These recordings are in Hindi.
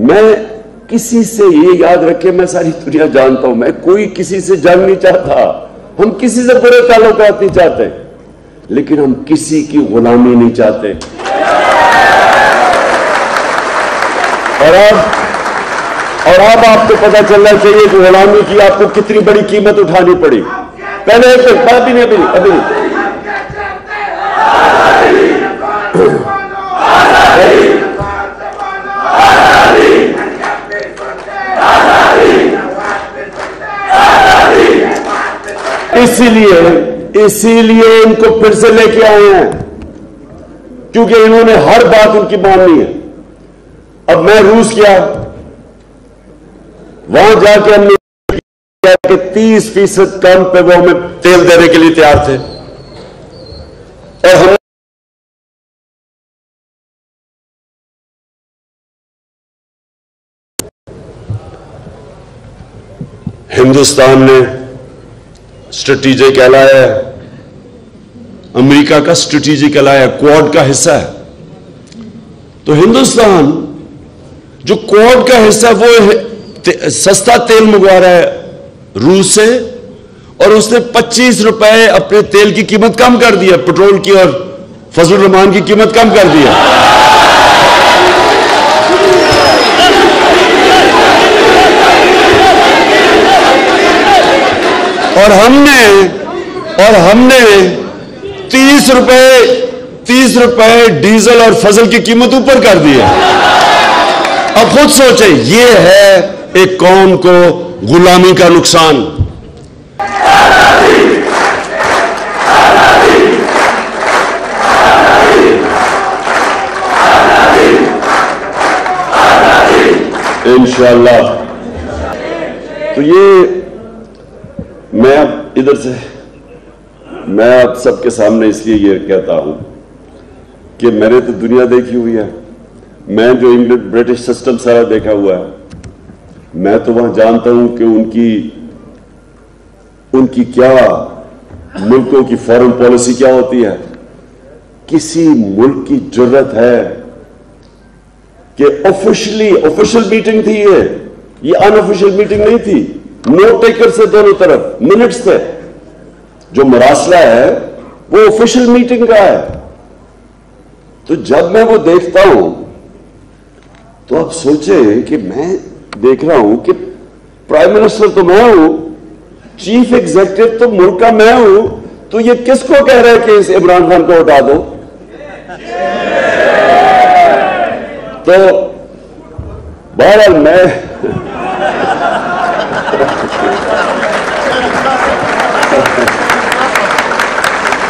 मैं किसी से ये याद रखे, मैं सारी दुनिया जानता हूं, मैं कोई किसी से जंग नहीं चाहता, हम किसी से बुरे ताल्लुकात नहीं चाहते, लेकिन हम किसी की गुलामी नहीं चाहते। और अब आपको पता चलना चाहिए कि गुलामी की आपको कितनी बड़ी कीमत उठानी पड़ी। पहले एक बात भी नहीं, अभी नहीं। इसीलिए इनको फिर से लेके आए हैं, क्योंकि इन्होंने हर बात उनकी माननी है। अब मैं रूस गया, वहां जाके हमने किया कि 30% कम पे वो हमें तेल देने के लिए तैयार थे, और हम हिंदुस्तान ने स्ट्रेटेजिक एलाय है, अमेरिका का स्ट्रेटेजिक एलाय है, क्वाड का हिस्सा है। तो हिंदुस्तान जो क्वाड का हिस्सा है वो सस्ता तेल मंगवा रहा है रूस से, और उसने 25 रुपए अपने तेल की कीमत कम कर दी है, पेट्रोल की और फजल रहमान की कीमत कम कर दी है। और हमने 30 रुपए डीजल और फजल की कीमत ऊपर कर दी है। अब खुद सोचे, ये है एक कौम को गुलामी का नुकसान। इंशाअल्लाह। तो ये मैं अब इधर से मैं आप सबके सामने इसलिए ये कहता हूं कि मैंने तो दुनिया देखी हुई है, मैं जो इंग्लैंड ब्रिटिश सिस्टम सारा देखा हुआ है, मैं तो वहां जानता हूं कि उनकी क्या मुल्कों की फॉरेन पॉलिसी क्या होती है। किसी मुल्क की जरूरत है कि ऑफिशियल मीटिंग थी, ये अनऑफिशियल मीटिंग नहीं थी, नोट टेकर से दोनों तरफ मिनट्स थे। जो मरासला है वो ऑफिशियल मीटिंग का है। तो जब मैं वो देखता हूं तो आप सोचे कि मैं देख रहा हूं कि प्राइम मिनिस्टर तो मैं हूं, चीफ एग्जीक्यूटिव तो मुल्क का मैं हूं, तो ये किसको कह रहा है कि इस इमरान खान को हटा दो? तो बहरहाल मैं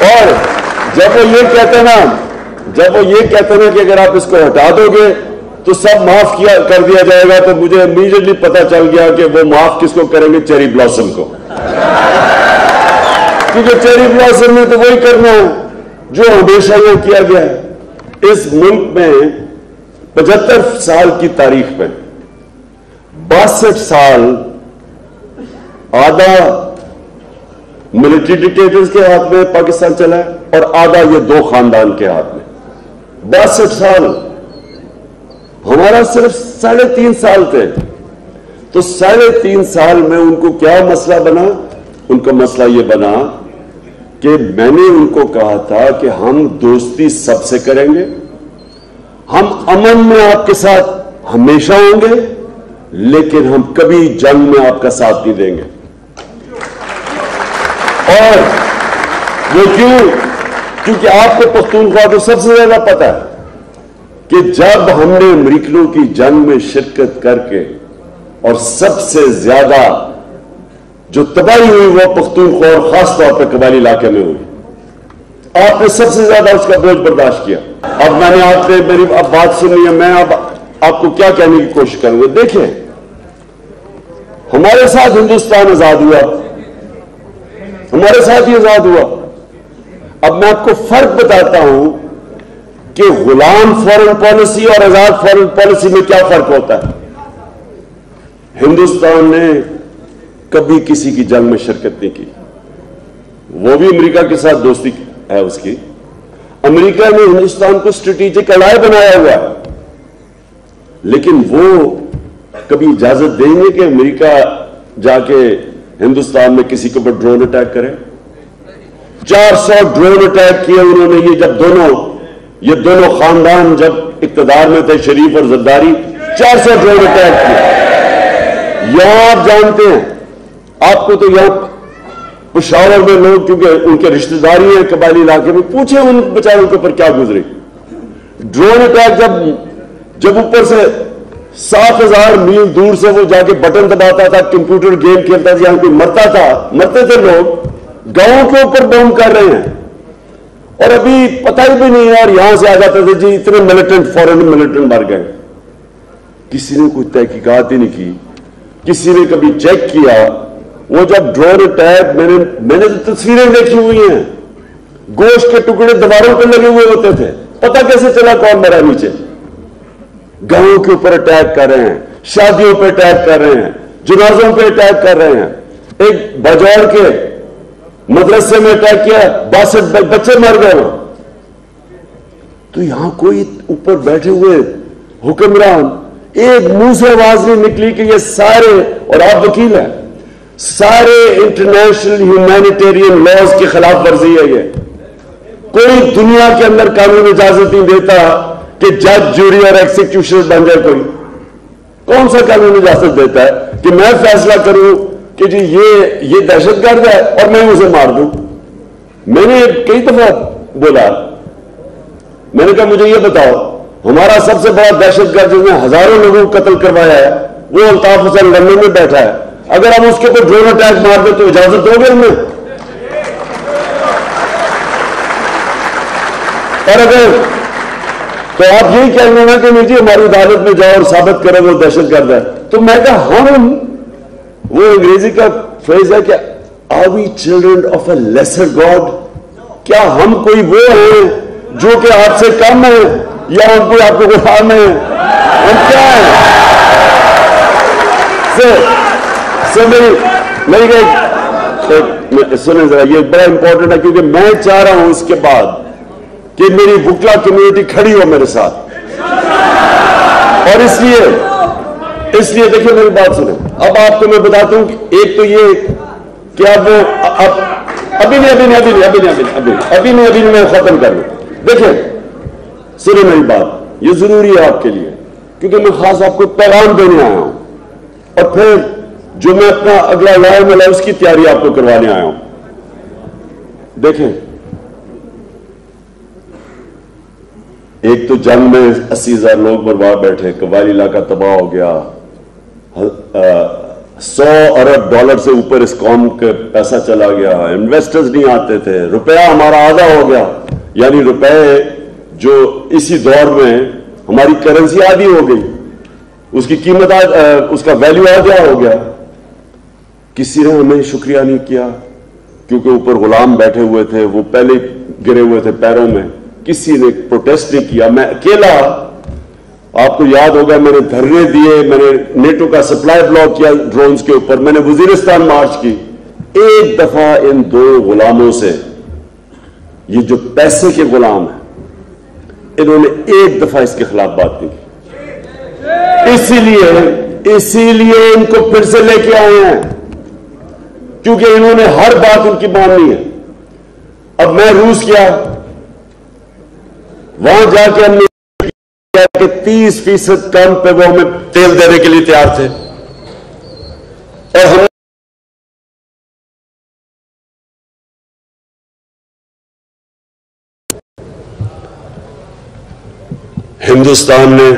और जब वो ये कहते ना कि अगर आप इसको हटा दोगे तो सब माफ कर दिया जाएगा, तो मुझे इमीडिएटली पता चल गया कि वो माफ किसको करेंगे, चेरी ब्लॉसम को। क्योंकि चेरी ब्लॉसम ने तो वही करना है जो हमेशा ये किया गया है। इस मुल्क में 75 साल की तारीख में 62 साल आधा मिलिट्री डिक्टेटर्स के हाथ में पाकिस्तान चला है और आधा ये दो खानदान के हाथ में। 62 साल, हमारा सिर्फ 3.5 साल थे। तो 3.5 साल में उनको क्या मसला बना? उनका मसला ये बना कि मैंने उनको कहा था कि हम दोस्ती सबसे करेंगे, हम अमन में आपके साथ हमेशा होंगे, लेकिन हम कभी जंग में आपका साथ नहीं देंगे। और वो क्यों? क्योंकि आपको पख्तूनख्वा को सबसे ज्यादा पता है कि जब हमने अमेरिकनों की जंग में शिरकत करके और सबसे ज्यादा जो तबाही हुई वो पख्तूनख्वा और खासतौर पर कबायली इलाके में हुई, आपने सबसे ज्यादा उसका बोझ बर्दाश्त किया। अब मैंने आपने मेरी अब बात सुनी है, मैं अब आपको क्या कहने की कोशिश करूंगा। देखिए, हमारे साथ हिंदुस्तान आजाद हुआ, हमारे साथ ही आजाद हुआ। अब मैं आपको फर्क बताता हूं कि गुलाम फॉरेन पॉलिसी और आजाद फॉरेन पॉलिसी में क्या फर्क होता है। हिंदुस्तान ने कभी किसी की जंग में शिरकत नहीं की, वो भी अमेरिका के साथ दोस्ती है उसकी। अमेरिका ने हिंदुस्तान को स्ट्रेटेजिक अलाय बनाया हुआ है, लेकिन वो कभी इजाजत देंगे कि अमेरिका जाके हिंदुस्तान में किसी के ऊपर ड्रोन अटैक करे? 400 ड्रोन अटैक किए उन्होंने। ये दोनों खानदान जब इक्तदार में थे, शरीफ और जरदारी, 400 ड्रोन अटैक किए। यहां आप जानते हैं, आपको तो यहां पेशावर में लोग, क्योंकि उनके रिश्तेदारी हैं कबायली इलाके में, पूछे उन बेचारों के ऊपर क्या गुजरी। ड्रोन अटैक जब ऊपर से 7,000 मील दूर से वो जाके बटन दबाता था, कंप्यूटर गेम खेलता था, यहां कोई मरते थे लोग, गांवों के ऊपर बॉम्ब कर रहे हैं। और अभी पता ही भी नहीं है, और यहां से आ जाते थे जी इतने मिलिटेंट, फॉरेन मिलिटेंट मर गए। किसी ने कोई तहकीकात ही नहीं की, किसी ने कभी चेक किया। वो जब ड्रोन अटैक, मैंने तो तस्वीरें देखी हुई हैं, गोश्त के टुकड़े दीवारों पर लगे हुए होते थे, पता कैसे चला कौन मरा नीचे। गांवों के ऊपर अटैक कर रहे हैं, शादियों पे अटैक कर रहे हैं, जनाजों पे अटैक कर रहे हैं। एक बाजार के मदरसे में अटैक किया, 62 बच्चे मर गए। तो यहां कोई ऊपर बैठे हुए हुक्मरान, एक मुंह से आवाज नहीं निकली कि ये सारे, और आप वकील हैं, सारे इंटरनेशनल ह्यूमैनिटेरियन लॉज की खिलाफ वर्जी है। ये कोई दुनिया के अंदर कानून इजाजत नहीं देता कि जज, जूरी और एग्जीक्यूशन बन जाए। कोई कौन सा कानून इजाजत देता है कि मैं फैसला करूं कि जी ये दहशतगर्द है और मैं उसे मार दूं? मैंने कई दफा बोला, मैंने कहा मुझे ये बताओ, हमारा सबसे बड़ा दहशतगर्द जिसने हजारों लोगों को कत्ल करवाया है, वो अल्ताफ हुसैन लंदन में बैठा है। अगर हम उसके ऊपर ड्रोन अटैक मार दे तो इजाजत दोगे हमें? और अगर तो आप यही कहेंगे ना कि नहीं जी हमारी अदालत में जाओ और साबित करो वो दहशतगर्द है, तो मैं कहा हम, वो अंग्रेजी का फ्रेज है कि are we children of a lesser god? क्या हम कोई वो हैं जो कि आपसे कम है, या हम कोई आपको गुलाम है? हम क्या है? सुने जरा, ये बड़ा इंपॉर्टेंट है, क्योंकि मैं चाह रहा हूं इसके बाद कि मेरी वुकला कम्युनिटी खड़ी हो मेरे साथ। और इसलिए देखिए मेरी बात सुने। अब आपको मैं बताता हूं कि एक तो ये कि अब अभी नहीं मैं खत्म कर लूं। देखिए सुने मेरी बात, ये जरूरी है आपके लिए, क्योंकि मैं खास आपको पैगाम देने आया हूं, और फिर जो मैं अपना अगला लाइव मिला उसकी तैयारी आपको करवाने आया हूं। देखें, एक तो जंग में 80,000 लोग बर्बाद बैठे, कबायली इलाका तबाह हो गया, $100 अरब से ऊपर इस कौम का पैसा चला गया, इन्वेस्टर्स नहीं आते थे, रुपया हमारा आधा हो गया। यानी रुपए जो इसी दौर में हमारी करेंसी आधी हो गई, उसकी कीमत उसका वैल्यू आधा हो गया। किसी ने हमें शुक्रिया नहीं किया, क्योंकि ऊपर गुलाम बैठे हुए थे, वो पहले गिरे हुए थे पैरों में। किसी ने प्रोटेस्ट नहीं किया, मैं अकेला, आपको याद होगा मैंने धरने दिए, मैंने नेटो का सप्लाई ब्लॉक किया ड्रोन्स के ऊपर, मैंने वजीरिस्तान मार्च की। एक दफा इन दो गुलामों से, ये जो पैसे के गुलाम हैं, इन्होंने एक दफा इसके खिलाफ बात नहीं की। इसीलिए इनको फिर से लेके आए हैं, क्योंकि इन्होंने हर बात उनकी माननी है। अब मैं रूस गया, वहां जाके हमने किया कि 30% कम पे वो हमें तेल देने के लिए तैयार थे, और हम हिंदुस्तान ने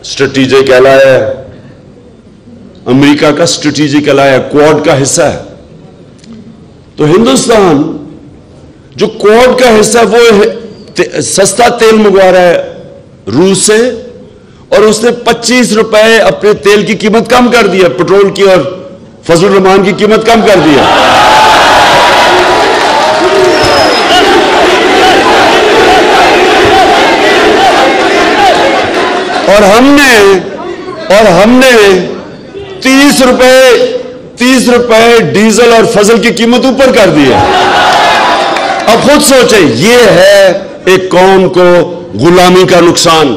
स्ट्रेटेजिक एलाय है, अमेरिका का स्ट्रेटेजिक एलाय है, क्वाड का हिस्सा है। तो हिंदुस्तान जो क्वाड का हिस्सा है, वो सस्ता तेल मंगवा रहा है रूस से, और उसने 25 रुपए अपने तेल की कीमत कम कर दिया, पेट्रोल की और फजल रहमान की कीमत कम कर दिया। और हमने 30 रुपए डीजल और फजल की कीमत ऊपर कर दी है। अब खुद सोचे, ये है एक कौम को गुलामी का नुकसान।